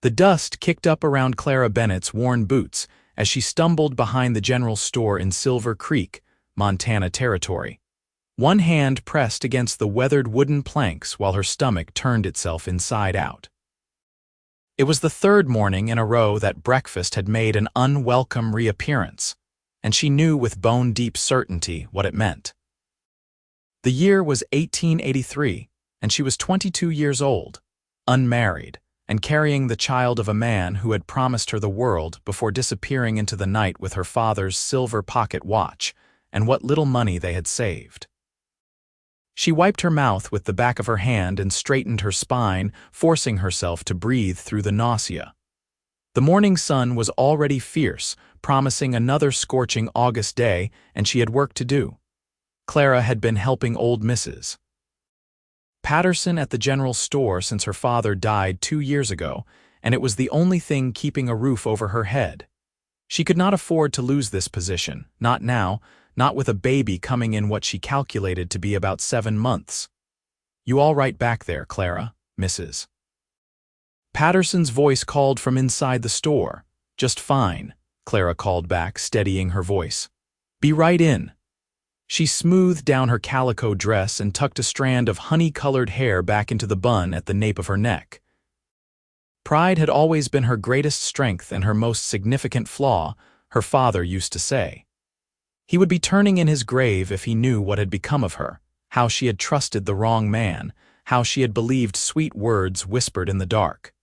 The dust kicked up around Clara Bennett's worn boots as she stumbled behind the general store in Silver Creek, Montana territory. One hand pressed against the weathered wooden planks while her stomach turned itself inside out. It was the third morning in a row that breakfast had made an unwelcome reappearance, and she knew with bone-deep certainty what it meant. The year was 1883, and she was 22 years old, unmarried, and carrying the child of a man who had promised her the world before disappearing into the night with her father's silver pocket watch and what little money they had saved. She wiped her mouth with the back of her hand and straightened her spine, forcing herself to breathe through the nausea. The morning sun was already fierce, promising another scorching August day, and she had work to do. Clara had been helping old Mrs. Patterson at the general store since her father died 2 years ago, and it was the only thing keeping a roof over her head. She could not afford to lose this position, not now, not with a baby coming in what she calculated to be about 7 months. "You all right back there, Clara, Mrs. Patterson's voice called from inside the store. "Just fine," Clara called back, steadying her voice. "Be right in." She smoothed down her calico dress and tucked a strand of honey-colored hair back into the bun at the nape of her neck. Pride had always been her greatest strength and her most significant flaw, her father used to say. He would be turning in his grave if he knew what had become of her, how she had trusted the wrong man, how she had believed sweet words whispered in the dark.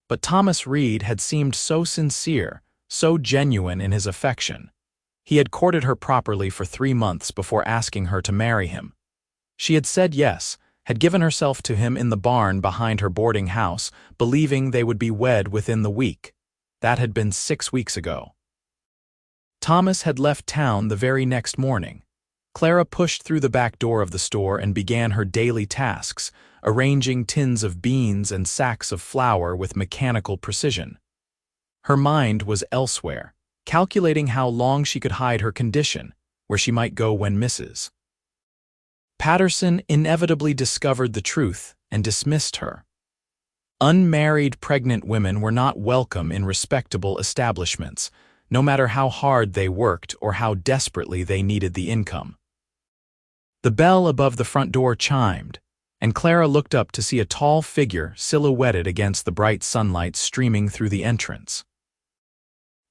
But Thomas Reed had seemed so sincere, so genuine in his affection. He had courted her properly for 3 months before asking her to marry him. She had said yes, had given herself to him in the barn behind her boarding house, believing they would be wed within the week. That had been 6 weeks ago. Thomas had left town the very next morning. Clara pushed through the back door of the store and began her daily tasks, arranging tins of beans and sacks of flour with mechanical precision. Her mind was elsewhere, calculating how long she could hide her condition, where she might go when Mrs. Patterson inevitably discovered the truth and dismissed her. Unmarried pregnant women were not welcome in respectable establishments, no matter how hard they worked or how desperately they needed the income. The bell above the front door chimed, and Clara looked up to see a tall figure silhouetted against the bright sunlight streaming through the entrance.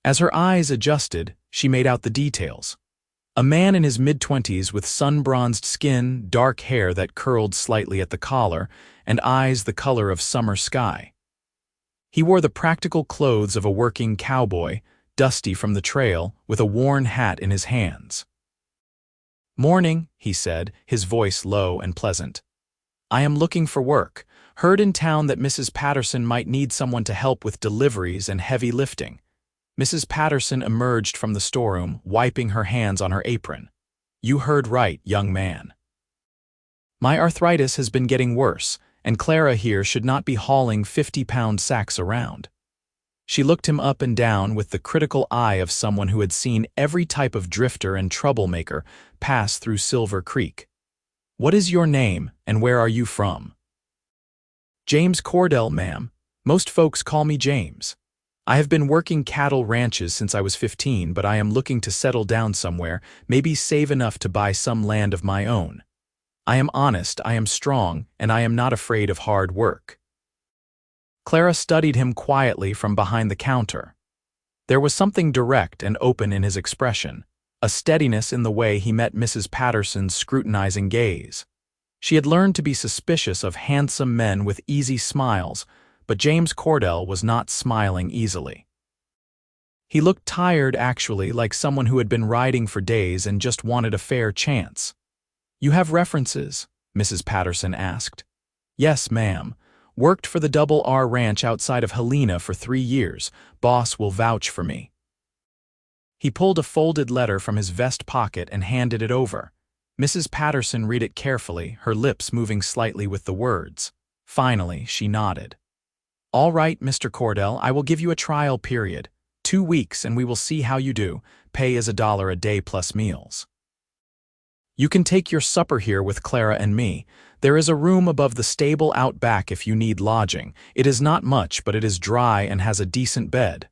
As her eyes adjusted, she made out the details. A man in his mid-20s with sun-bronzed skin, dark hair that curled slightly at the collar, and eyes the color of summer sky. He wore the practical clothes of a working cowboy, dusty from the trail, with a worn hat in his hands. "Morning," he said, his voice low and pleasant. "I am looking for work. Heard in town that Mrs. Patterson might need someone to help with deliveries and heavy lifting." Mrs. Patterson emerged from the storeroom, wiping her hands on her apron. "You heard right, young man. My arthritis has been getting worse, and Clara here should not be hauling 50-pound sacks around." She looked him up and down with the critical eye of someone who had seen every type of drifter and troublemaker pass through Silver Creek. "What is your name, and where are you from?" "James Cordell, ma'am. Most folks call me James. I have been working cattle ranches since I was 15, but I am looking to settle down somewhere, maybe save enough to buy some land of my own. I am honest, I am strong, and I am not afraid of hard work." Clara studied him quietly from behind the counter. There was something direct and open in his expression, a steadiness in the way he met Mrs. Patterson's scrutinizing gaze. She had learned to be suspicious of handsome men with easy smiles, but James Cordell was not smiling easily. He looked tired, actually, like someone who had been riding for days and just wanted a fair chance. "You have references?" Mrs. Patterson asked. "Yes, ma'am. Worked for the Double R Ranch outside of Helena for 3 years. Boss will vouch for me." He pulled a folded letter from his vest pocket and handed it over. Mrs. Patterson read it carefully, her lips moving slightly with the words. Finally, she nodded. "All right, Mr. Cordell, I will give you a trial period. 2 weeks and we will see how you do. Pay is $1 a day plus meals." You can take your supper here with Clara and me. There is a room above the stable out back if you need lodging. It is not much, but it is dry and has a decent bed."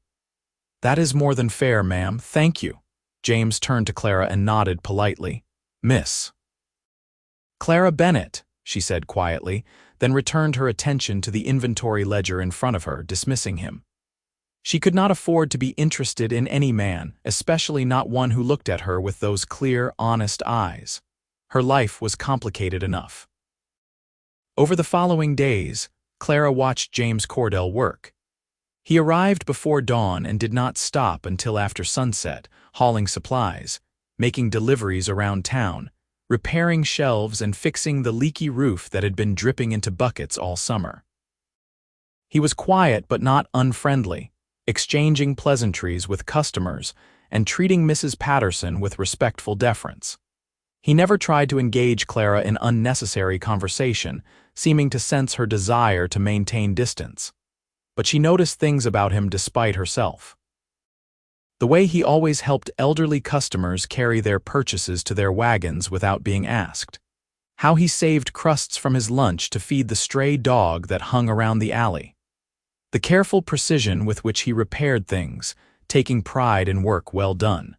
"That is more than fair, ma'am, thank you." James turned to Clara and nodded politely. "Miss Clara Bennett," she said quietly, then returned her attention to the inventory ledger in front of her, dismissing him. She could not afford to be interested in any man, especially not one who looked at her with those clear, honest eyes. Her life was complicated enough. Over the following days, Clara watched James Cordell work. He arrived before dawn and did not stop until after sunset, hauling supplies, making deliveries around town, repairing shelves and fixing the leaky roof that had been dripping into buckets all summer. He was quiet but not unfriendly, exchanging pleasantries with customers and treating Mrs. Patterson with respectful deference. He never tried to engage Clara in unnecessary conversation, seeming to sense her desire to maintain distance. But she noticed things about him despite herself. The way he always helped elderly customers carry their purchases to their wagons without being asked. How he saved crusts from his lunch to feed the stray dog that hung around the alley. The careful precision with which he repaired things, taking pride in work well done.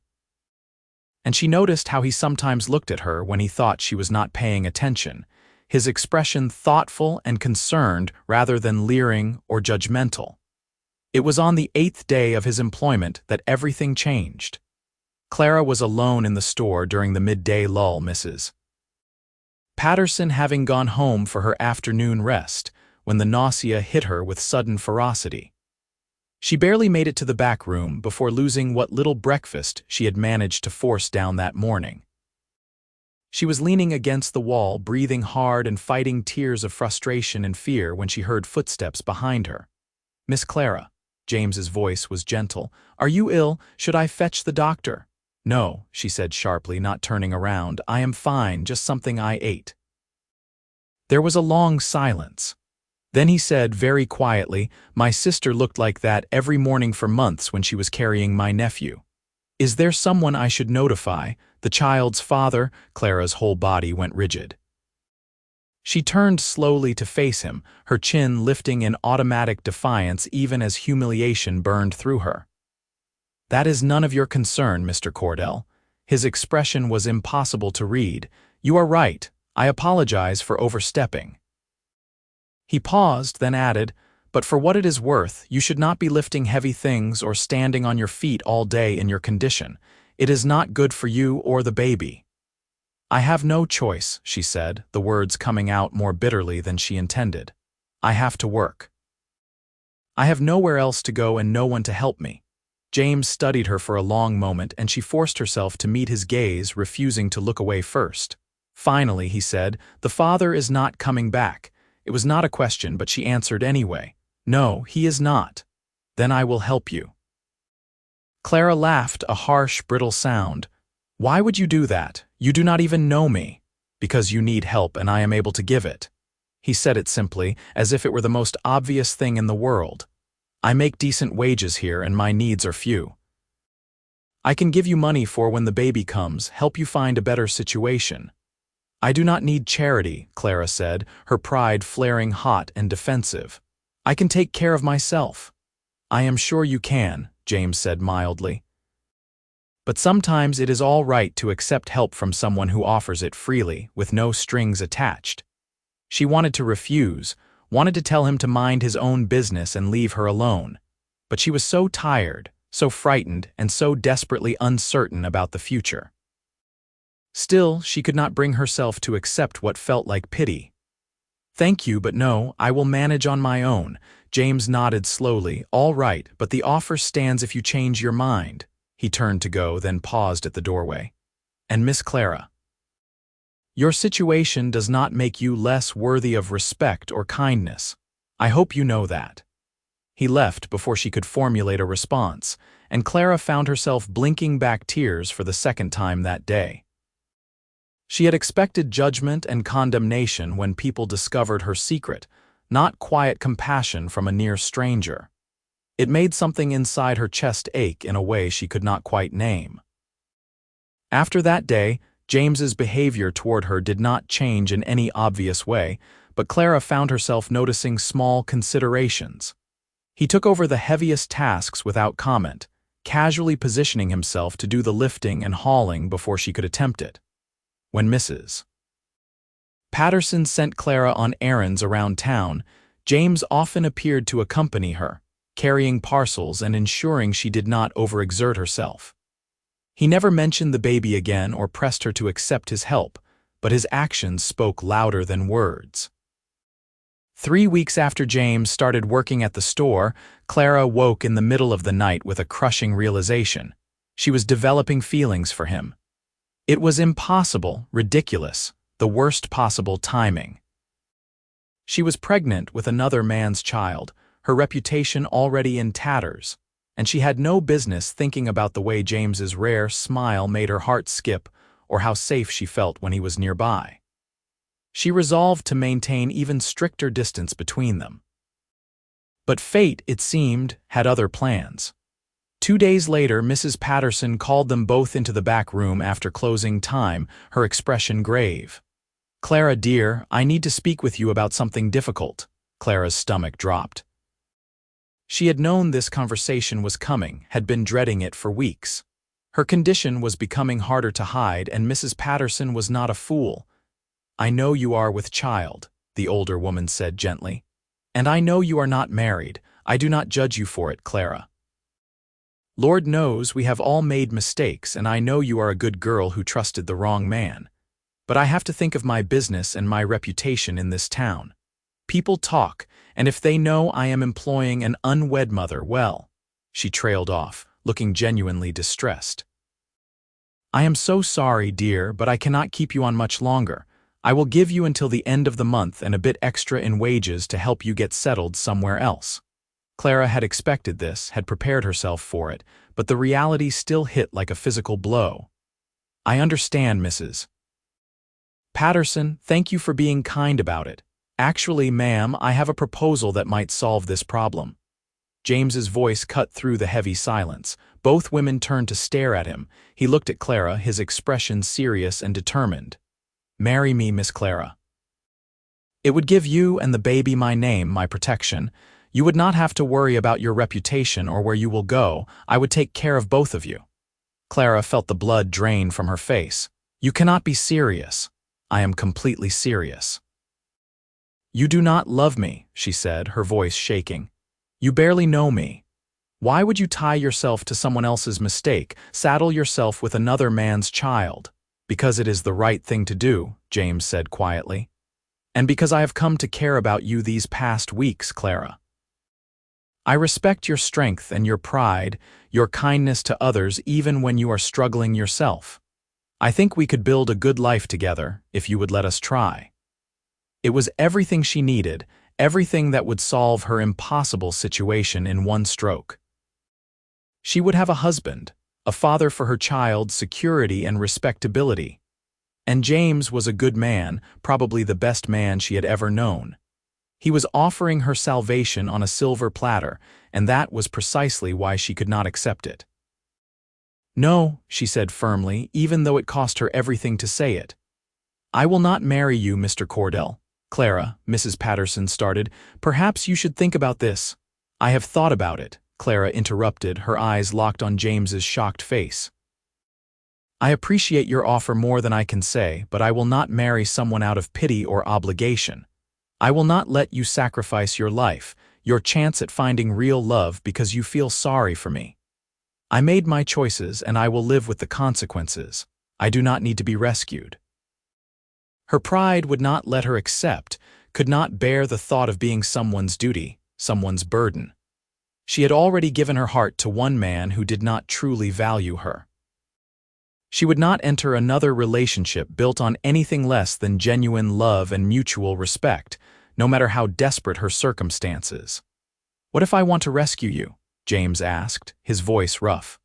And she noticed how he sometimes looked at her when he thought she was not paying attention, his expression thoughtful and concerned rather than leering or judgmental. It was on the 8th day of his employment that everything changed. Clara was alone in the store during the midday lull, Mrs. Patterson having gone home for her afternoon rest, when the nausea hit her with sudden ferocity. She barely made it to the back room before losing what little breakfast she had managed to force down that morning. She was leaning against the wall, breathing hard and fighting tears of frustration and fear when she heard footsteps behind her. "Miss Clara," James's voice was gentle. "Are you ill? Should I fetch the doctor?" "No," she said sharply, not turning around. "I am fine, just something I ate." There was a long silence. Then he said very quietly, "My sister looked like that every morning for months when she was carrying my nephew. Is there someone I should notify? The child's father?" Clara's whole body went rigid. She turned slowly to face him, her chin lifting in automatic defiance even as humiliation burned through her. "That is none of your concern, Mr. Cordell." His expression was impossible to read. "You are right. I apologize for overstepping." He paused, then added, "But for what it is worth, you should not be lifting heavy things or standing on your feet all day in your condition. It is not good for you or the baby." "I have no choice," she said, the words coming out more bitterly than she intended. "I have to work. I have nowhere else to go and no one to help me." James studied her for a long moment and she forced herself to meet his gaze, refusing to look away first. Finally, he said, "The father is not coming back." It was not a question, but she answered anyway. "No, he is not." "Then I will help you." Clara laughed, a harsh, brittle sound. "Why would you do that? You do not even know me." "Because you need help and I am able to give it." He said it simply, as if it were the most obvious thing in the world. "I make decent wages here and my needs are few. I can give you money for when the baby comes, help you find a better situation." "I do not need charity," Clara said, her pride flaring hot and defensive. "I can take care of myself." "I am sure you can," James said mildly. "But sometimes it is all right to accept help from someone who offers it freely, with no strings attached." She wanted to refuse, wanted to tell him to mind his own business and leave her alone. But she was so tired, so frightened, and so desperately uncertain about the future. Still, she could not bring herself to accept what felt like pity. "Thank you, but no, I will manage on my own." James nodded slowly. "All right, but the offer stands if you change your mind." He turned to go, then paused at the doorway. "And Miss Clara, your situation does not make you less worthy of respect or kindness. I hope you know that." He left before she could formulate a response, and Clara found herself blinking back tears for the second time that day. She had expected judgment and condemnation when people discovered her secret, not quiet compassion from a near stranger. It made something inside her chest ache in a way she could not quite name. After that day, James's behavior toward her did not change in any obvious way, but Clara found herself noticing small considerations. He took over the heaviest tasks without comment, casually positioning himself to do the lifting and hauling before she could attempt it. When Mrs. Patterson sent Clara on errands around town, James often appeared to accompany her, carrying parcels and ensuring she did not overexert herself. He never mentioned the baby again or pressed her to accept his help, but his actions spoke louder than words. 3 weeks after James started working at the store, Clara woke in the middle of the night with a crushing realization. She was developing feelings for him. It was impossible, ridiculous, the worst possible timing. She was pregnant with another man's child, her reputation already in tatters, and she had no business thinking about the way James's rare smile made her heart skip or how safe she felt when he was nearby. She resolved to maintain even stricter distance between them. But fate, it seemed, had other plans. 2 days later, Mrs. Patterson called them both into the back room after closing time, her expression grave. "Clara, dear, I need to speak with you about something difficult." Clara's stomach dropped. She had known this conversation was coming, had been dreading it for weeks. Her condition was becoming harder to hide, and Mrs. Patterson was not a fool. "I know you are with child," the older woman said gently. "And I know you are not married. I do not judge you for it, Clara. Lord knows we have all made mistakes, and I know you are a good girl who trusted the wrong man. But I have to think of my business and my reputation in this town. People talk, and if they know I am employing an unwed mother, well..." She trailed off, looking genuinely distressed. "I am so sorry, dear, but I cannot keep you on much longer. I will give you until the end of the month and a bit extra in wages to help you get settled somewhere else." Clara had expected this, had prepared herself for it, but the reality still hit like a physical blow. "I understand, Mrs. Patterson, thank you for being kind about it. Actually, ma'am, I have a proposal that might solve this problem." James's voice cut through the heavy silence. Both women turned to stare at him. He looked at Clara, his expression serious and determined. "Marry me, Miss Clara. It would give you and the baby my name, my protection. You would not have to worry about your reputation or where you will go. I would take care of both of you." Clara felt the blood drain from her face. "You cannot be serious." "I am completely serious." "You do not love me," she said, her voice shaking. "You barely know me. Why would you tie yourself to someone else's mistake, saddle yourself with another man's child?" "Because it is the right thing to do," James said quietly. "And because I have come to care about you these past weeks, Clara. I respect your strength and your pride, your kindness to others even when you are struggling yourself. I think we could build a good life together if you would let us try." It was everything she needed, everything that would solve her impossible situation in one stroke. She would have a husband, a father for her child, security and respectability. And James was a good man, probably the best man she had ever known. He was offering her salvation on a silver platter, and that was precisely why she could not accept it. "No," she said firmly, even though it cost her everything to say it. "I will not marry you, Mr. Cordell." "Clara," Mrs. Patterson started, "perhaps you should think about this." "I have thought about it," Clara interrupted, her eyes locked on James's shocked face. "I appreciate your offer more than I can say, but I will not marry someone out of pity or obligation. I will not let you sacrifice your life, your chance at finding real love because you feel sorry for me. I made my choices and I will live with the consequences. I do not need to be rescued." Her pride would not let her accept, could not bear the thought of being someone's duty, someone's burden. She had already given her heart to one man who did not truly value her. She would not enter another relationship built on anything less than genuine love and mutual respect, no matter how desperate her circumstances. "What if I want to rescue you?" James asked, his voice rough.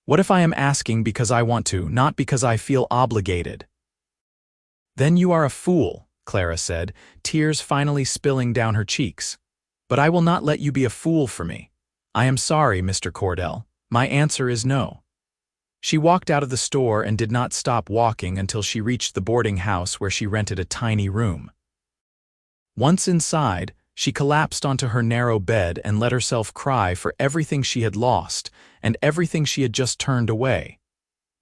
"What if I am asking because I want to, not because I feel obligated?" "Then you are a fool," Clara said, tears finally spilling down her cheeks. "But I will not let you be a fool for me. I am sorry, Mr. Cordell. My answer is no." She walked out of the store and did not stop walking until she reached the boarding house where she rented a tiny room. Once inside, she collapsed onto her narrow bed and let herself cry for everything she had lost and everything she had just turned away.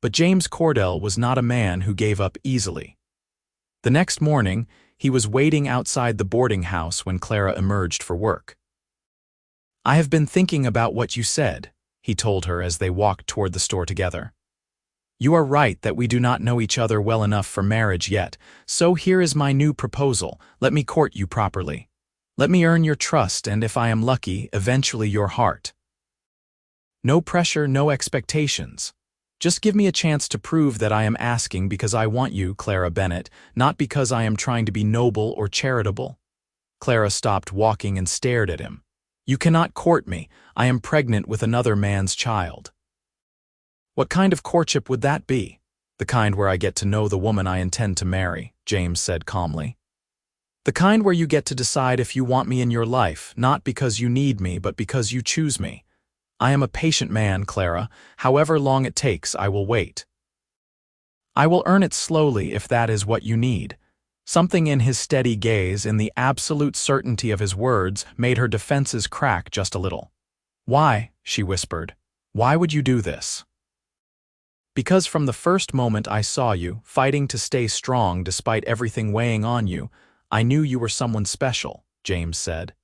But James Cordell was not a man who gave up easily. The next morning, he was waiting outside the boarding house when Clara emerged for work. "I have been thinking about what you said," he told her as they walked toward the store together. "You are right that we do not know each other well enough for marriage yet, so here is my new proposal. Let me court you properly. Let me earn your trust and, if I am lucky, eventually your heart. No pressure, no expectations. Just give me a chance to prove that I am asking because I want you, Clara Bennett, not because I am trying to be noble or charitable." Clara stopped walking and stared at him. "You cannot court me. I am pregnant with another man's child." "What kind of courtship would that be?" "The kind where I get to know the woman I intend to marry," James said calmly. "The kind where you get to decide if you want me in your life, not because you need me, but because you choose me. I am a patient man, Clara. However long it takes, I will wait. I will earn it slowly if that is what you need." Something in his steady gaze, in the absolute certainty of his words, made her defenses crack just a little. "Why?" she whispered. "Why would you do this?" "Because from the first moment I saw you, fighting to stay strong despite everything weighing on you, I knew you were someone special," James said.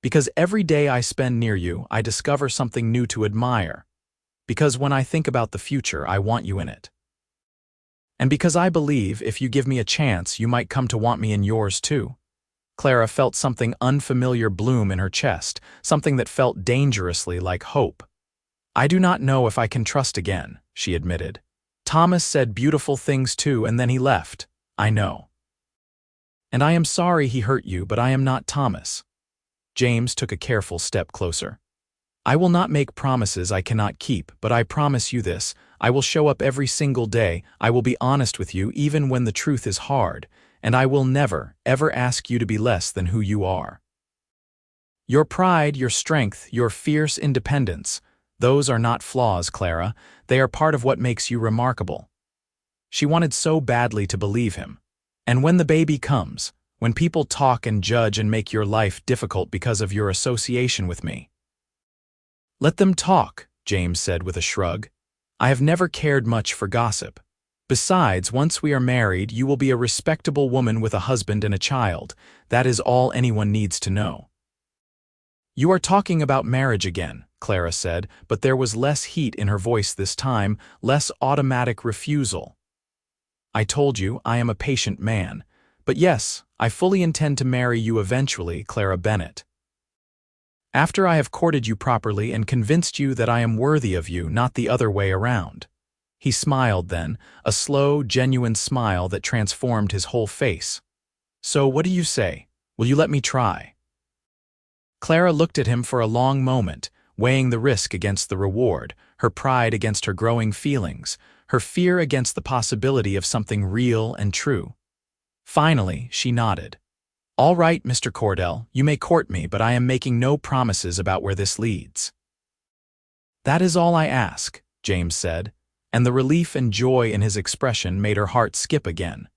"Because every day I spend near you, I discover something new to admire. Because when I think about the future, I want you in it. And because I believe if you give me a chance, you might come to want me in yours too." Clara felt something unfamiliar bloom in her chest, something that felt dangerously like hope. "I do not know if I can trust again," she admitted. "Thomas said beautiful things too, and then he left. I know. And I am sorry he hurt you, but I am not Thomas." James took a careful step closer. "I will not make promises I cannot keep, but I promise you this. I will show up every single day. I will be honest with you even when the truth is hard, and I will never, ever ask you to be less than who you are. Your pride, your strength, your fierce independence, those are not flaws, Clara. They are part of what makes you remarkable." She wanted so badly to believe him. "And when the baby comes, when people talk and judge and make your life difficult because of your association with me." "Let them talk," James said with a shrug. "I have never cared much for gossip. Besides, once we are married, you will be a respectable woman with a husband and a child. That is all anyone needs to know." "You are talking about marriage again," Clara said, but there was less heat in her voice this time, less automatic refusal. "I told you I am a patient man. But yes, I fully intend to marry you eventually, Clara Bennett. After I have courted you properly and convinced you that I am worthy of you, not the other way around." He smiled then, a slow, genuine smile that transformed his whole face. "So what do you say? Will you let me try?" Clara looked at him for a long moment, weighing the risk against the reward, her pride against her growing feelings, her fear against the possibility of something real and true. Finally, she nodded. "All right, Mr. Cordell, you may court me, but I am making no promises about where this leads." "That is all I ask," James said, and the relief and joy in his expression made her heart skip again.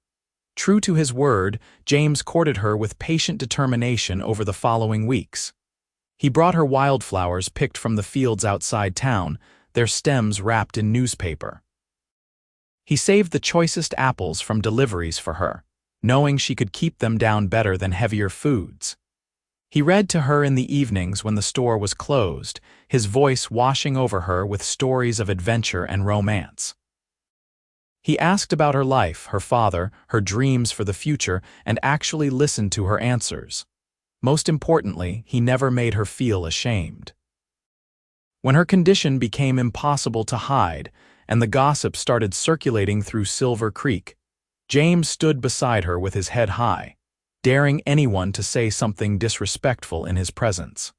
True to his word, James courted her with patient determination over the following weeks. He brought her wildflowers picked from the fields outside town, their stems wrapped in newspaper. He saved the choicest apples from deliveries for her, knowing she could keep them down better than heavier foods. He read to her in the evenings when the store was closed, his voice washing over her with stories of adventure and romance. He asked about her life, her father, her dreams for the future, and actually listened to her answers. Most importantly, he never made her feel ashamed. When her condition became impossible to hide, and the gossip started circulating through Silver Creek, James stood beside her with his head high, daring anyone to say something disrespectful in his presence.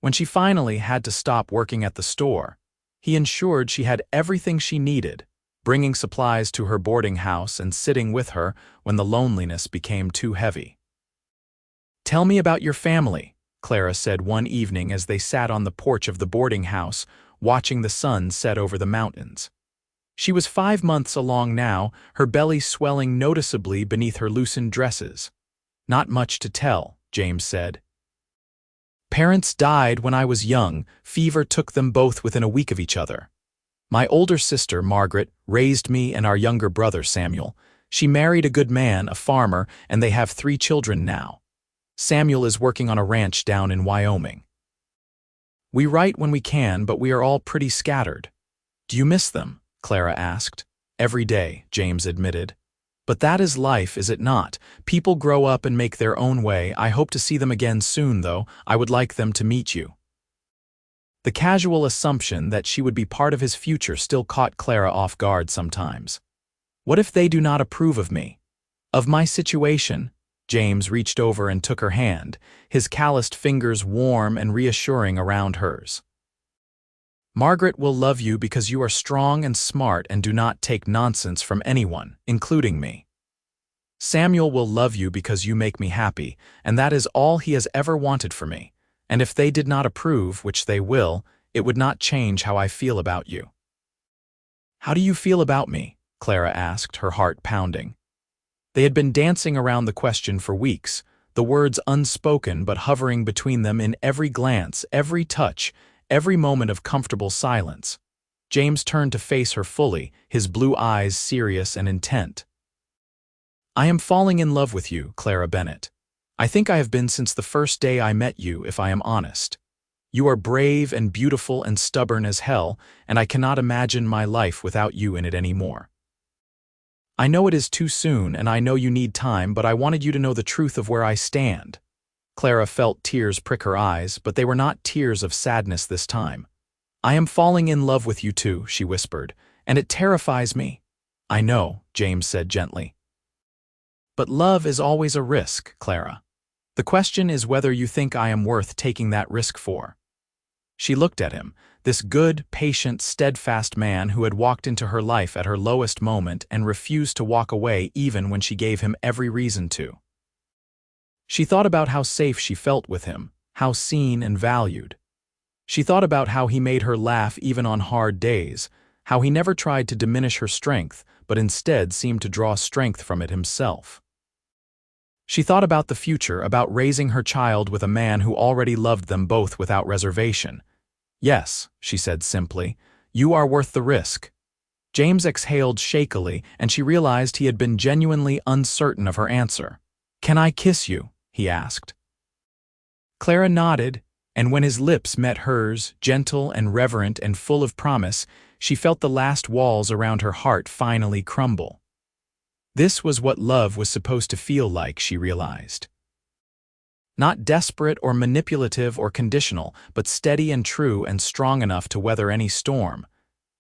When she finally had to stop working at the store, he ensured she had everything she needed, bringing supplies to her boarding house and sitting with her when the loneliness became too heavy. "Tell me about your family," Clara said one evening as they sat on the porch of the boarding house, watching the sun set over the mountains. She was 5 months along now, her belly swelling noticeably beneath her loosened dresses. "Not much to tell," James said. "Parents died when I was young. Fever took them both within a week of each other. My older sister, Margaret, raised me and our younger brother, Samuel. She married a good man, a farmer, and they have 3 children now. Samuel is working on a ranch down in Wyoming. We write when we can, but we are all pretty scattered." "Do you miss them?" Clara asked. "Every day," James admitted. "But that is life, is it not? People grow up and make their own way. I hope to see them again soon, though. I would like them to meet you." The casual assumption that she would be part of his future still caught Clara off guard sometimes. What if they do not approve of me? Of my situation? James reached over and took her hand, his calloused fingers warm and reassuring around hers. "Margaret will love you because you are strong and smart and do not take nonsense from anyone, including me. Samuel will love you because you make me happy, and that is all he has ever wanted for me. And if they did not approve, which they will, it would not change how I feel about you." "How do you feel about me?" Clara asked, her heart pounding. They had been dancing around the question for weeks, the words unspoken but hovering between them in every glance, every touch, every moment of comfortable silence. James turned to face her fully, his blue eyes serious and intent. "I am falling in love with you, Clara Bennett. I think I have been since the first day I met you, if I am honest. You are brave and beautiful and stubborn as hell, and I cannot imagine my life without you in it anymore. I know it is too soon, and I know you need time, but I wanted you to know the truth of where I stand." Clara felt tears prick her eyes, but they were not tears of sadness this time. "I am falling in love with you too," she whispered, "and it terrifies me." "I know," James said gently. "But love is always a risk, Clara. The question is whether you think I am worth taking that risk for." She looked at him, this good, patient, steadfast man who had walked into her life at her lowest moment and refused to walk away even when she gave him every reason to. She thought about how safe she felt with him, how seen and valued. She thought about how he made her laugh even on hard days, how he never tried to diminish her strength, but instead seemed to draw strength from it himself. She thought about the future, about raising her child with a man who already loved them both without reservation. "Yes," she said simply, "you are worth the risk." James exhaled shakily, and she realized he had been genuinely uncertain of her answer. "Can I kiss you?" he asked. Clara nodded, and when his lips met hers, gentle and reverent and full of promise, she felt the last walls around her heart finally crumble. This was what love was supposed to feel like, she realized. Not desperate or manipulative or conditional, but steady and true and strong enough to weather any storm.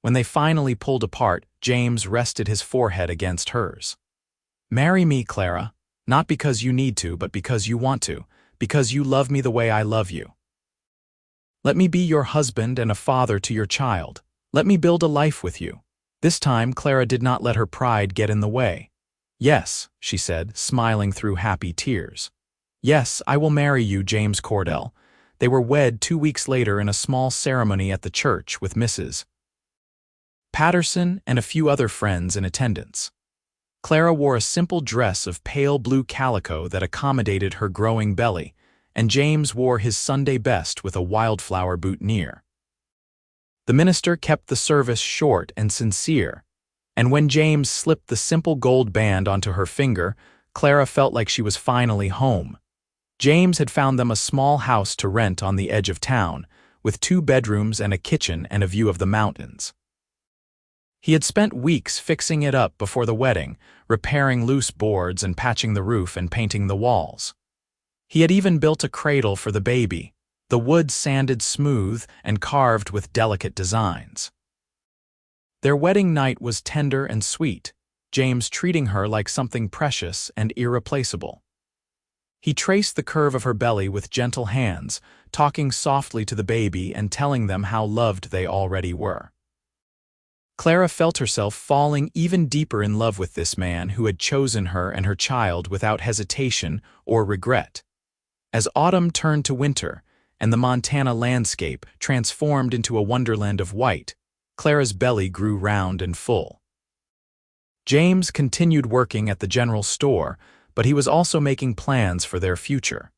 When they finally pulled apart, James rested his forehead against hers. "Marry me, Clara, not because you need to, but because you want to, because you love me the way I love you. Let me be your husband and a father to your child. Let me build a life with you." This time, Clara did not let her pride get in the way. "Yes," she said, smiling through happy tears. "Yes, I will marry you, James Cordell." They were wed 2 weeks later in a small ceremony at the church with Mrs. Patterson and a few other friends in attendance. Clara wore a simple dress of pale blue calico that accommodated her growing belly, and James wore his Sunday best with a wildflower boutonniere. The minister kept the service short and sincere, and when James slipped the simple gold band onto her finger, Clara felt like she was finally home. James had found them a small house to rent on the edge of town, with 2 bedrooms and a kitchen and a view of the mountains. He had spent weeks fixing it up before the wedding, repairing loose boards and patching the roof and painting the walls. He had even built a cradle for the baby, the wood sanded smooth and carved with delicate designs. Their wedding night was tender and sweet, James treating her like something precious and irreplaceable. He traced the curve of her belly with gentle hands, talking softly to the baby and telling them how loved they already were. Clara felt herself falling even deeper in love with this man who had chosen her and her child without hesitation or regret. As autumn turned to winter, and the Montana landscape transformed into a wonderland of white. Clara's belly grew round and full. James continued working at the general store, but he was also making plans for their future.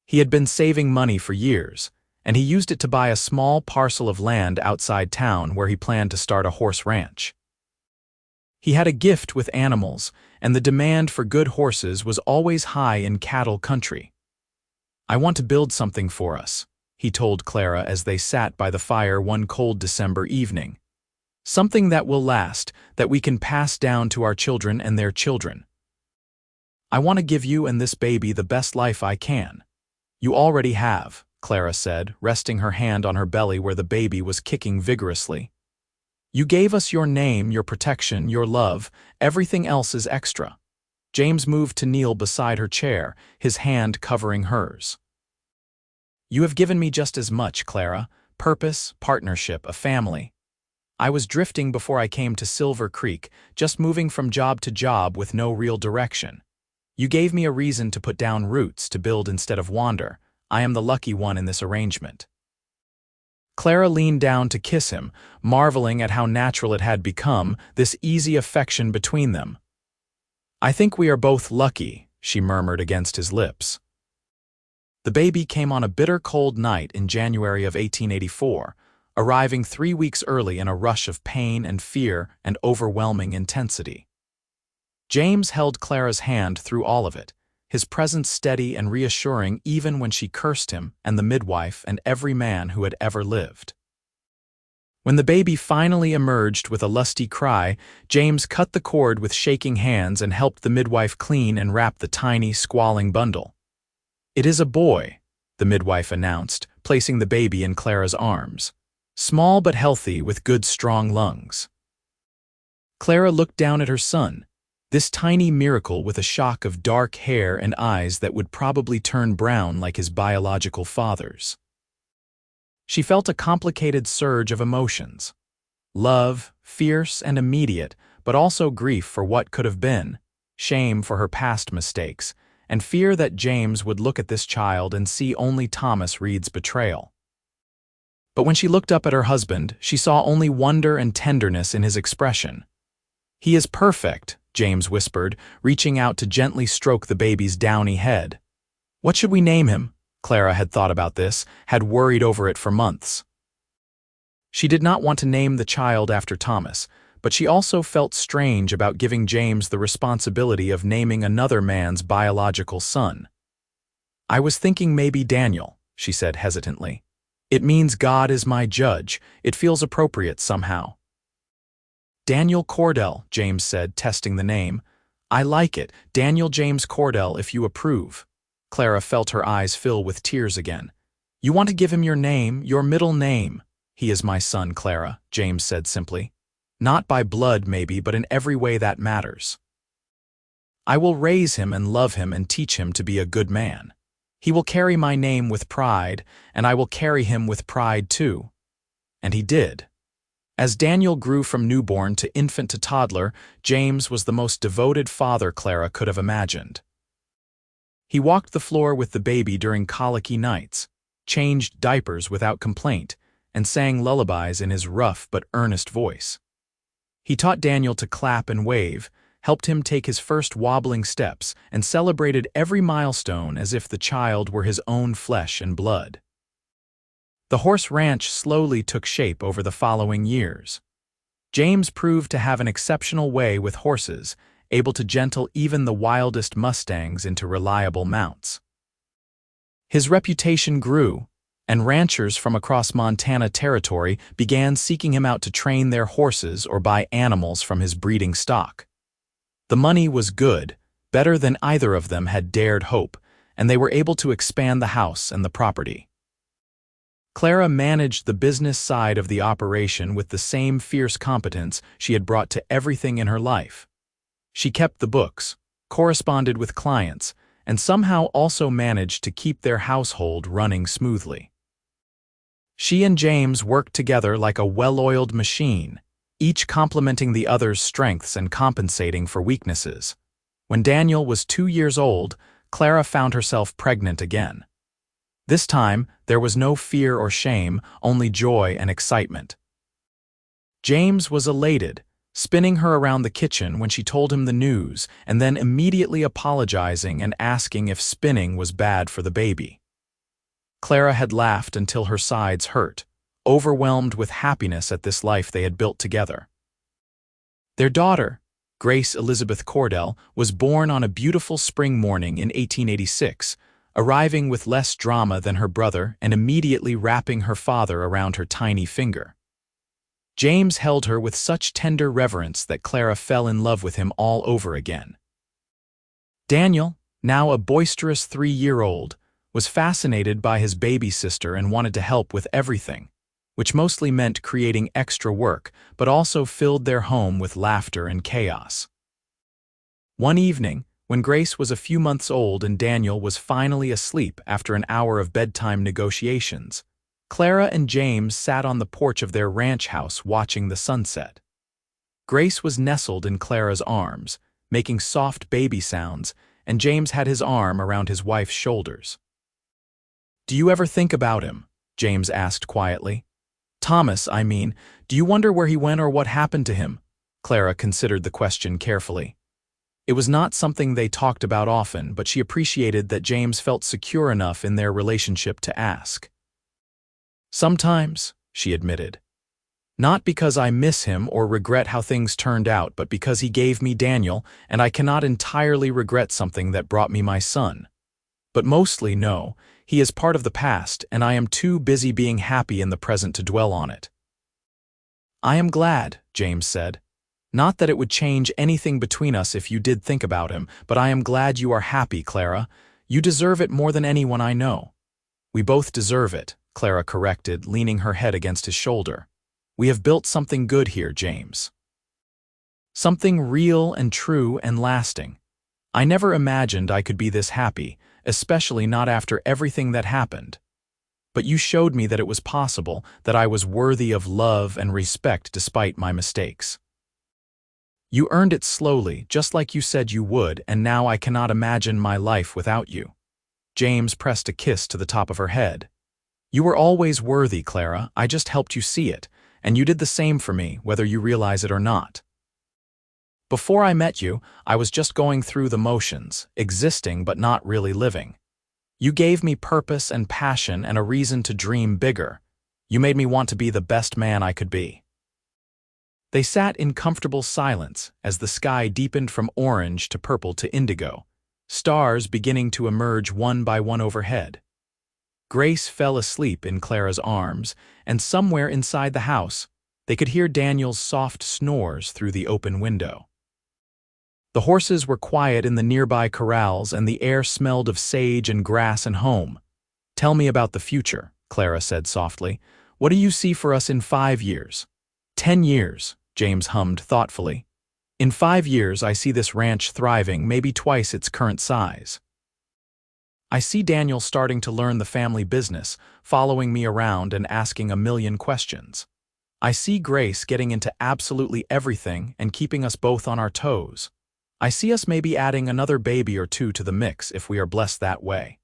He had been saving money for years, and he used it to buy a small parcel of land outside town where he planned to start a horse ranch. He had a gift with animals, and the demand for good horses was always high in cattle country. "I want to build something for us," he told Clara as they sat by the fire one cold December evening. "Something that will last, that we can pass down to our children and their children. I want to give you and this baby the best life I can." "You already have," Clara said, resting her hand on her belly where the baby was kicking vigorously. "You gave us your name, your protection, your love. Everything else is extra." James moved to kneel beside her chair, his hand covering hers. "You have given me just as much, Clara. Purpose, partnership, a family. I was drifting before I came to Silver Creek, just moving from job to job with no real direction. You gave me a reason to put down roots, to build instead of wander. I am the lucky one in this arrangement." Clara leaned down to kiss him, marveling at how natural it had become, this easy affection between them. "I think we are both lucky," she murmured against his lips. The baby came on a bitter cold night in January of 1884, arriving 3 weeks early in a rush of pain and fear and overwhelming intensity. James held Clara's hand through all of it, his presence steady and reassuring even when she cursed him and the midwife and every man who had ever lived. When the baby finally emerged with a lusty cry, James cut the cord with shaking hands and helped the midwife clean and wrap the tiny, squalling bundle. "It is a boy," the midwife announced, placing the baby in Clara's arms. "Small but healthy, with good, strong lungs." Clara looked down at her son, this tiny miracle with a shock of dark hair and eyes that would probably turn brown like his biological father's. She felt a complicated surge of emotions. Love, fierce and immediate, but also grief for what could have been, shame for her past mistakes, and fear that James would look at this child and see only Thomas Reed's betrayal. But when she looked up at her husband, she saw only wonder and tenderness in his expression. "He is perfect," James whispered, reaching out to gently stroke the baby's downy head. "What should we name him?" Clara had thought about this, had worried over it for months. She did not want to name the child after Thomas, but she also felt strange about giving James the responsibility of naming another man's biological son. "I was thinking maybe Daniel," she said hesitantly. "It means God is my judge. It feels appropriate somehow." "Daniel Cordell," James said, testing the name. "I like it. Daniel James Cordell, if you approve." Clara felt her eyes fill with tears again. "You want to give him your name, your middle name." "He is my son, Clara," James said simply. "Not by blood, maybe, but in every way that matters. I will raise him and love him and teach him to be a good man. He will carry my name with pride, and I will carry him with pride too." And he did. As Daniel grew from newborn to infant to toddler, James was the most devoted father Clara could have imagined. He walked the floor with the baby during colicky nights, changed diapers without complaint, and sang lullabies in his rough but earnest voice. He taught Daniel to clap and wave, helped him take his first wobbling steps, and celebrated every milestone as if the child were his own flesh and blood. The horse ranch slowly took shape over the following years. James proved to have an exceptional way with horses, able to gentle even the wildest Mustangs into reliable mounts. His reputation grew, and ranchers from across Montana territory began seeking him out to train their horses or buy animals from his breeding stock. The money was good, better than either of them had dared hope, and they were able to expand the house and the property. Clara managed the business side of the operation with the same fierce competence she had brought to everything in her life. She kept the books, corresponded with clients, and somehow also managed to keep their household running smoothly. She and James worked together like a well-oiled machine, each complementing the other's strengths and compensating for weaknesses. When Daniel was 2 years old, Clara found herself pregnant again. This time, There was no fear or shame, only joy and excitement. James was elated, spinning her around the kitchen when she told him the news, and then immediately apologizing and asking if spinning was bad for the baby. Clara had laughed until her sides hurt, overwhelmed with happiness at this life they had built together. Their daughter, Grace Elizabeth Cordell, was born on a beautiful spring morning in 1886, arriving with less drama than her brother and immediately wrapping her father around her tiny finger. James held her with such tender reverence that Clara fell in love with him all over again. Daniel, now a boisterous 3-year-old, was fascinated by his baby sister and wanted to help with everything, which mostly meant creating extra work, but also filled their home with laughter and chaos. One evening, when Grace was a few months old and Daniel was finally asleep after an hour of bedtime negotiations, Clara and James sat on the porch of their ranch house watching the sunset. Grace was nestled in Clara's arms, making soft baby sounds, and James had his arm around his wife's shoulders. "Do you ever think about him?" James asked quietly. "Thomas, I mean, do you wonder where he went or what happened to him?" Clara considered the question carefully. It was not something they talked about often, but she appreciated that James felt secure enough in their relationship to ask. "Sometimes," she admitted. "Not because I miss him or regret how things turned out, but because he gave me Daniel, and I cannot entirely regret something that brought me my son. But mostly, no, he is part of the past, and I am too busy being happy in the present to dwell on it." "I am glad," James said. "Not that it would change anything between us if you did think about him, but I am glad you are happy, Clara. You deserve it more than anyone I know." "We both deserve it," Clara corrected, leaning her head against his shoulder. "We have built something good here, James. Something real and true and lasting. I never imagined I could be this happy, especially not after everything that happened. But you showed me that it was possible, that I was worthy of love and respect despite my mistakes. You earned it slowly, just like you said you would, and now I cannot imagine my life without you." James pressed a kiss to the top of her head. "You were always worthy, Clara. I just helped you see it, and you did the same for me, whether you realize it or not. Before I met you, I was just going through the motions, existing but not really living. You gave me purpose and passion and a reason to dream bigger. You made me want to be the best man I could be." They sat in comfortable silence as the sky deepened from orange to purple to indigo, stars beginning to emerge one by one overhead. Grace fell asleep in Clara's arms, and somewhere inside the house, they could hear Daniel's soft snores through the open window. The horses were quiet in the nearby corrals, and the air smelled of sage and grass and home. "Tell me about the future," Clara said softly. "What do you see for us in 5 years?" 10 years, James hummed thoughtfully. "In 5 years, I see this ranch thriving, maybe twice its current size. I see Daniel starting to learn the family business, following me around and asking a million questions. I see Grace getting into absolutely everything and keeping us both on our toes. I see us maybe adding another baby or two to the mix if we are blessed that way.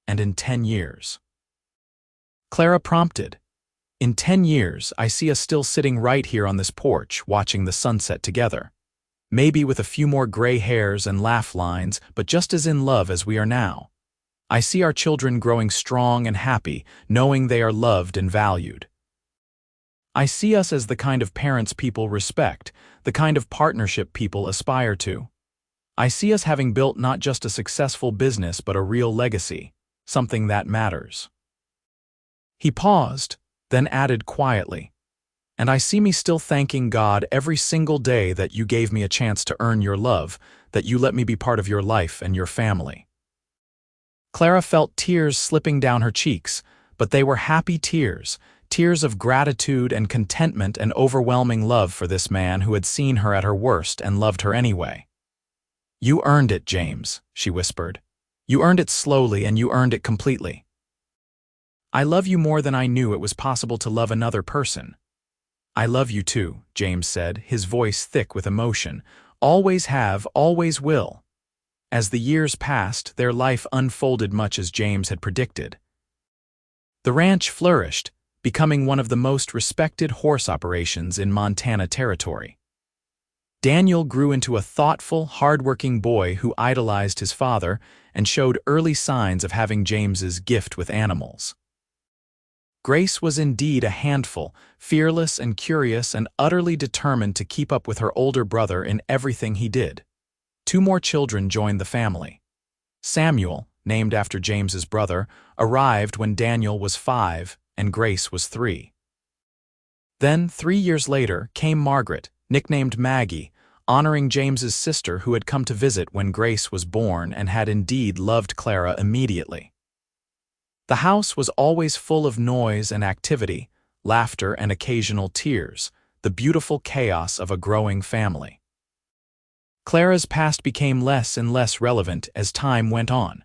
And in 10 years. Clara prompted. "In 10 years, I see us still sitting right here on this porch, watching the sunset together. Maybe with a few more gray hairs and laugh lines, but just as in love as we are now. I see our children growing strong and happy, knowing they are loved and valued. I see us as the kind of parents people respect, the kind of partnership people aspire to. I see us having built not just a successful business but a real legacy, something that matters." He paused, then added quietly, "And I see me still thanking God every single day that you gave me a chance to earn your love, that you let me be part of your life and your family." Clara felt tears slipping down her cheeks, but they were happy tears, tears of gratitude and contentment and overwhelming love for this man who had seen her at her worst and loved her anyway. "You earned it, James," she whispered. "You earned it slowly and you earned it completely. I love you more than I knew it was possible to love another person." "I love you too," James said, his voice thick with emotion. "Always have, always will." As the years passed, their life unfolded much as James had predicted. The ranch flourished, becoming one of the most respected horse operations in Montana Territory. Daniel grew into a thoughtful, hard-working boy who idolized his father and showed early signs of having James's gift with animals. Grace was indeed a handful, fearless and curious and utterly determined to keep up with her older brother in everything he did. 2 more children joined the family. Samuel, named after James's brother, arrived when Daniel was 5 and Grace was 3. Then, 3 years later, came Margaret, nicknamed Maggie, honoring James's sister who had come to visit when Grace was born and had indeed loved Clara immediately. The house was always full of noise and activity, laughter and occasional tears, the beautiful chaos of a growing family. Clara's past became less and less relevant as time went on.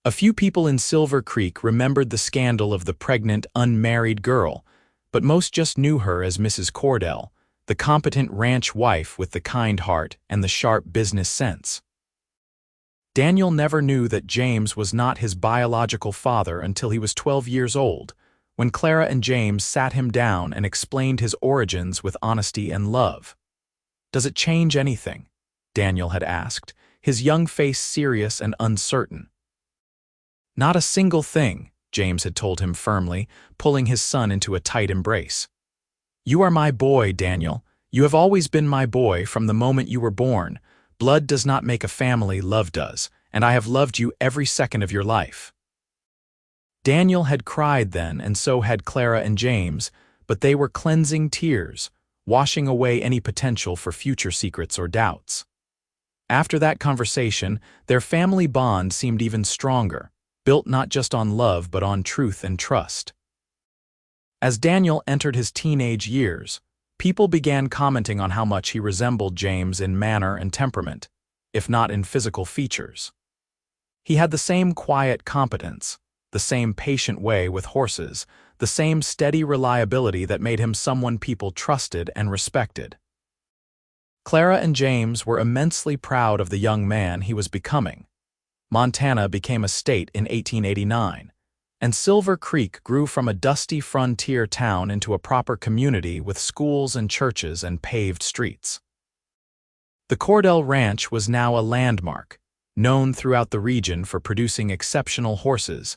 A few people in Silver Creek remembered the scandal of the pregnant, unmarried girl, but most just knew her as Mrs. Cordell, the competent ranch wife with the kind heart and the sharp business sense. Daniel never knew that James was not his biological father until he was 12 years old, when Clara and James sat him down and explained his origins with honesty and love. "Does it change anything?" Daniel had asked, his young face serious and uncertain. "Not a single thing," James had told him firmly, pulling his son into a tight embrace. "You are my boy, Daniel. You have always been my boy from the moment you were born. Blood does not make a family, love does, and I have loved you every second of your life." Daniel had cried then, and so had Clara and James, but they were cleansing tears, washing away any potential for future secrets or doubts. After that conversation, their family bond seemed even stronger, built not just on love but on truth and trust. As Daniel entered his teenage years, people began commenting on how much he resembled James in manner and temperament, if not in physical features. He had the same quiet competence, the same patient way with horses, the same steady reliability that made him someone people trusted and respected. Clara and James were immensely proud of the young man he was becoming. Montana became a state in 1889. And Silver Creek grew from a dusty frontier town into a proper community with schools and churches and paved streets. The Cordell Ranch was now a landmark, known throughout the region for producing exceptional horses,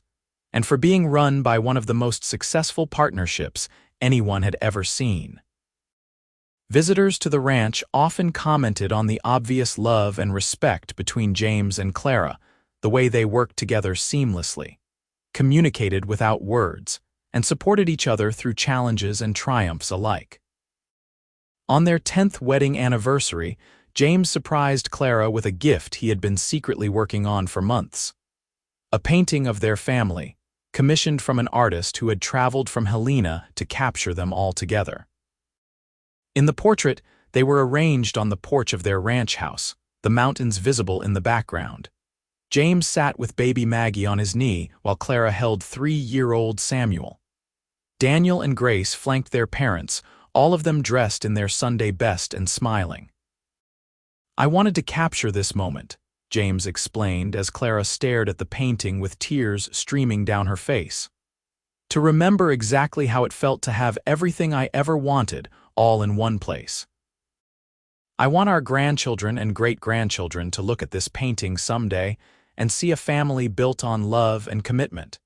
and for being run by one of the most successful partnerships anyone had ever seen. Visitors to the ranch often commented on the obvious love and respect between James and Clara, the way they worked together seamlessly, communicated without words, and supported each other through challenges and triumphs alike. On their 10th wedding anniversary, James surprised Clara with a gift he had been secretly working on for months. A painting of their family, commissioned from an artist who had traveled from Helena to capture them all together. In the portrait, they were arranged on the porch of their ranch house, the mountains visible in the background. James sat with baby Maggie on his knee while Clara held 3-year-old Samuel. Daniel and Grace flanked their parents, all of them dressed in their Sunday best and smiling. "I wanted to capture this moment," James explained as Clara stared at the painting with tears streaming down her face. "To remember exactly how it felt to have everything I ever wanted, all in one place. I want our grandchildren and great-grandchildren to look at this painting someday and see a family built on love and commitment,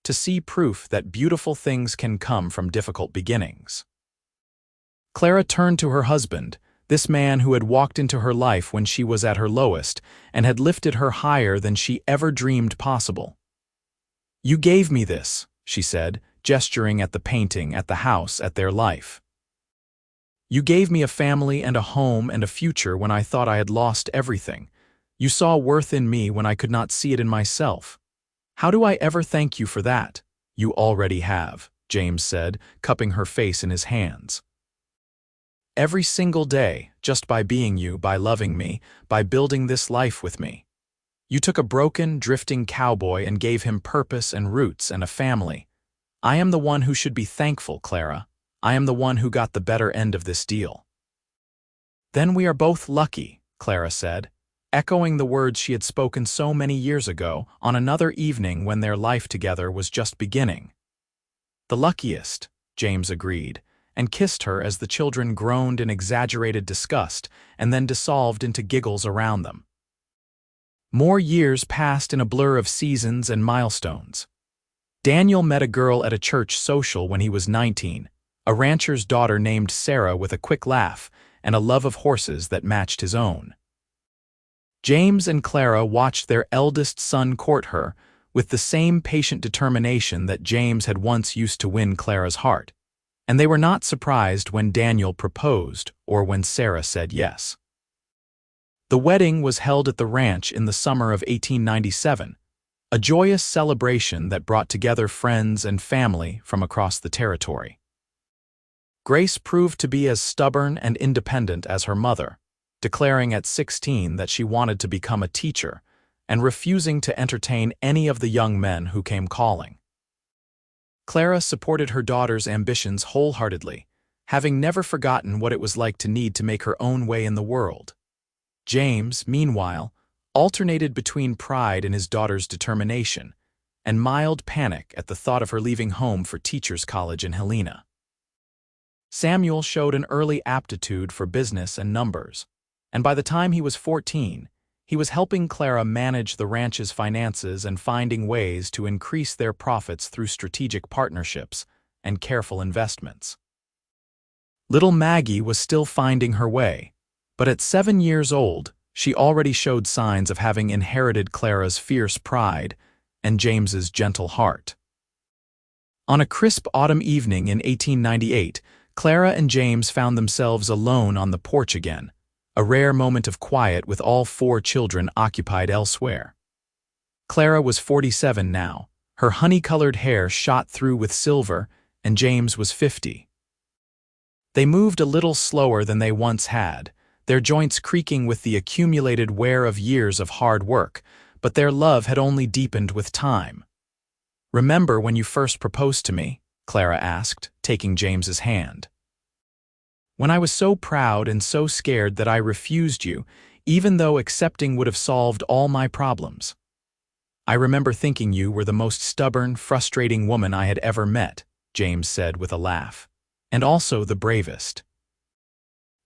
to see proof that beautiful things can come from difficult beginnings." Clara turned to her husband, this man who had walked into her life when she was at her lowest and had lifted her higher than she ever dreamed possible. "You gave me this," she said, gesturing at the painting, at the house, at their life. "You gave me a family and a home and a future when I thought I had lost everything. You saw worth in me when I could not see it in myself. How do I ever thank you for that?" "You already have," James said, cupping her face in his hands. "Every single day, just by being you, by loving me, by building this life with me. You took a broken, drifting cowboy and gave him purpose and roots and a family. I am the one who should be thankful, Clara. I am the one who got the better end of this deal." "Then we are both lucky," Clara said, echoing the words she had spoken so many years ago on another evening when their life together was just beginning. The luckiest, James agreed, and kissed her as the children groaned in exaggerated disgust and then dissolved into giggles around them. More years passed in a blur of seasons and milestones. Daniel met a girl at a church social when he was 19, a rancher's daughter named Sarah with a quick laugh and a love of horses that matched his own. James and Clara watched their eldest son court her with the same patient determination that James had once used to win Clara's heart, and they were not surprised when Daniel proposed or when Sarah said yes. The wedding was held at the ranch in the summer of 1897, a joyous celebration that brought together friends and family from across the territory. Grace proved to be as stubborn and independent as her mother, declaring at 16 that she wanted to become a teacher and refusing to entertain any of the young men who came calling. Clara supported her daughter's ambitions wholeheartedly, having never forgotten what it was like to need to make her own way in the world. James, meanwhile, alternated between pride in his daughter's determination and mild panic at the thought of her leaving home for teachers' college in Helena. Samuel showed an early aptitude for business and numbers, and by the time he was 14, he was helping Clara manage the ranch's finances and finding ways to increase their profits through strategic partnerships and careful investments. Little Maggie was still finding her way, but at 7 years old, she already showed signs of having inherited Clara's fierce pride and James's gentle heart. On a crisp autumn evening in 1898, Clara and James found themselves alone on the porch again, a rare moment of quiet with all 4 children occupied elsewhere. Clara was 47 now, her honey-colored hair shot through with silver, and James was 50. They moved a little slower than they once had, their joints creaking with the accumulated wear of years of hard work, but their love had only deepened with time. "Remember when you first proposed to me?" Clara asked, taking James's hand. "When I was so proud and so scared that I refused you, even though accepting would have solved all my problems. I remember thinking you were the most stubborn, frustrating woman I had ever met," James said with a laugh, "and also the bravest.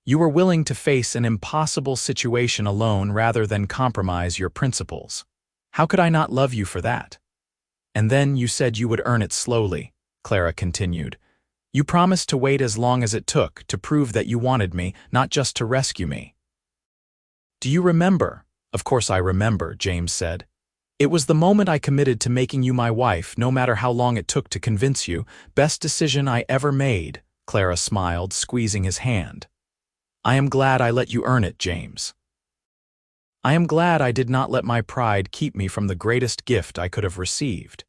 You were willing to face an impossible situation alone rather than compromise your principles. How could I not love you for that? And then you said you would earn it slowly," Clara continued. "You promised to wait as long as it took to prove that you wanted me, not just to rescue me." "Do you remember?" "Of course I remember," James said. "It was the moment I committed to making you my wife, no matter how long it took to convince you. Best decision I ever made," Clara smiled, squeezing his hand. "I am glad I let you earn it, James. I am glad I did not let my pride keep me from the greatest gift I could have received.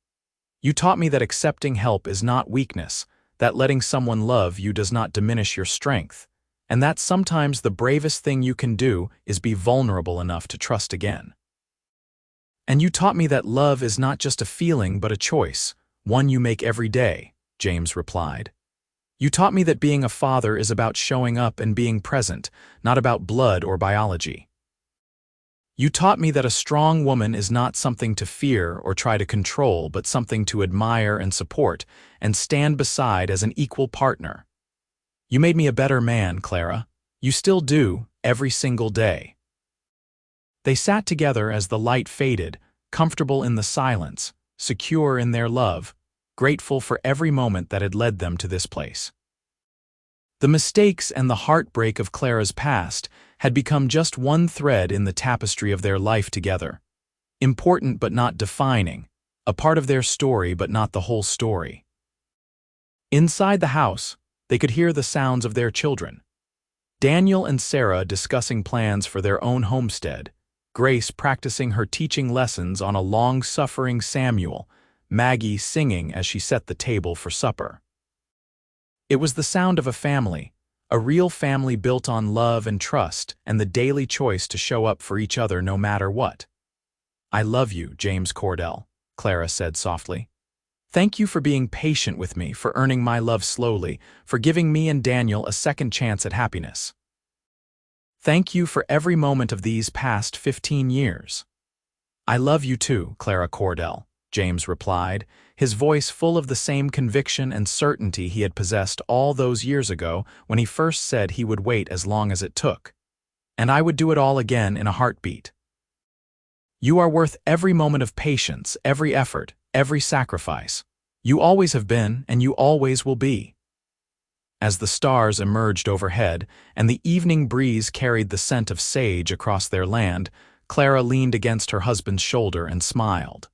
You taught me that accepting help is not weakness, that letting someone love you does not diminish your strength, and that sometimes the bravest thing you can do is be vulnerable enough to trust again. And you taught me that love is not just a feeling but a choice, one you make every day," James replied. "You taught me that being a father is about showing up and being present, not about blood or biology. You taught me that a strong woman is not something to fear or try to control, but something to admire and support, and stand beside as an equal partner. You made me a better man, Clara. You still do, every single day." They sat together as the light faded, comfortable in the silence, secure in their love, grateful for every moment that had led them to this place. The mistakes and the heartbreak of Clara's past had become just one thread in the tapestry of their life together. Important but not defining, a part of their story but not the whole story. Inside the house, they could hear the sounds of their children. Daniel and Sarah discussing plans for their own homestead, Grace practicing her teaching lessons on a long-suffering Samuel, Maggie singing as she set the table for supper. It was the sound of a family, a real family built on love and trust and the daily choice to show up for each other no matter what. "I love you, James Cordell," Clara said softly. "Thank you for being patient with me, for earning my love slowly, for giving me and Daniel a second chance at happiness. Thank you for every moment of these past 15 years. I love you too, Clara Cordell," James replied, his voice full of the same conviction and certainty he had possessed all those years ago when he first said he would wait as long as it took. And I would do it all again in a heartbeat. You are worth every moment of patience, every effort, every sacrifice. You always have been, and you always will be. As the stars emerged overhead and the evening breeze carried the scent of sage across their land, Clara leaned against her husband's shoulder and smiled.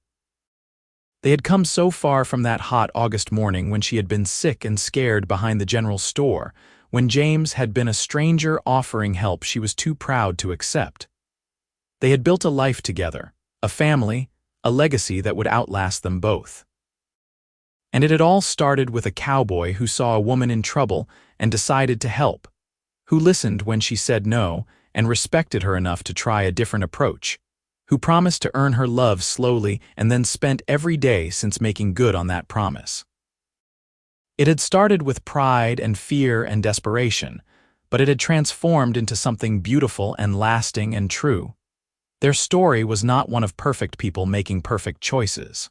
They had come so far from that hot August morning when she had been sick and scared behind the general store, when James had been a stranger offering help she was too proud to accept. They had built a life together, a family, a legacy that would outlast them both. And it had all started with a cowboy who saw a woman in trouble and decided to help, who listened when she said no and respected her enough to try a different approach, who promised to earn her love slowly and then spent every day since making good on that promise. It had started with pride and fear and desperation, but it had transformed into something beautiful and lasting and true. Their story was not one of perfect people making perfect choices.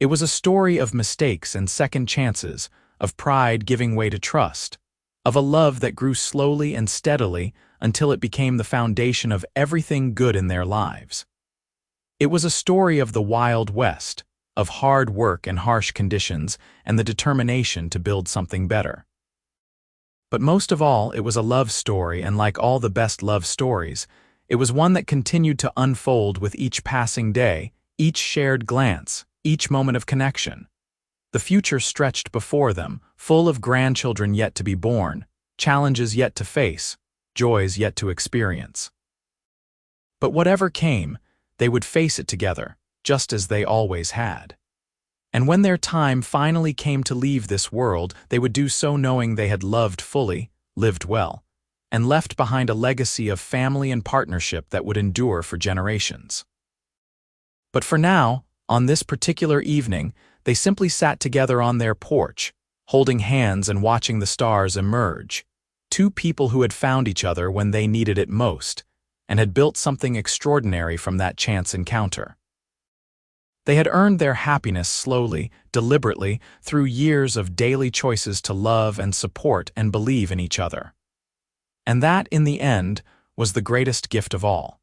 It was a story of mistakes and second chances, of pride giving way to trust, of a love that grew slowly and steadily until it became the foundation of everything good in their lives. It was a story of the Wild West, of hard work and harsh conditions and the determination to build something better. But most of all, it was a love story, and like all the best love stories, it was one that continued to unfold with each passing day, each shared glance, each moment of connection. The future stretched before them, full of grandchildren yet to be born, challenges yet to face, joys yet to experience. But whatever came, they would face it together, just as they always had. And when their time finally came to leave this world, they would do so knowing they had loved fully, lived well, and left behind a legacy of family and partnership that would endure for generations. But for now, on this particular evening, they simply sat together on their porch, holding hands and watching the stars emerge, two people who had found each other when they needed it most, and had built something extraordinary from that chance encounter. They had earned their happiness slowly, deliberately, through years of daily choices to love and support and believe in each other. And that, in the end, was the greatest gift of all.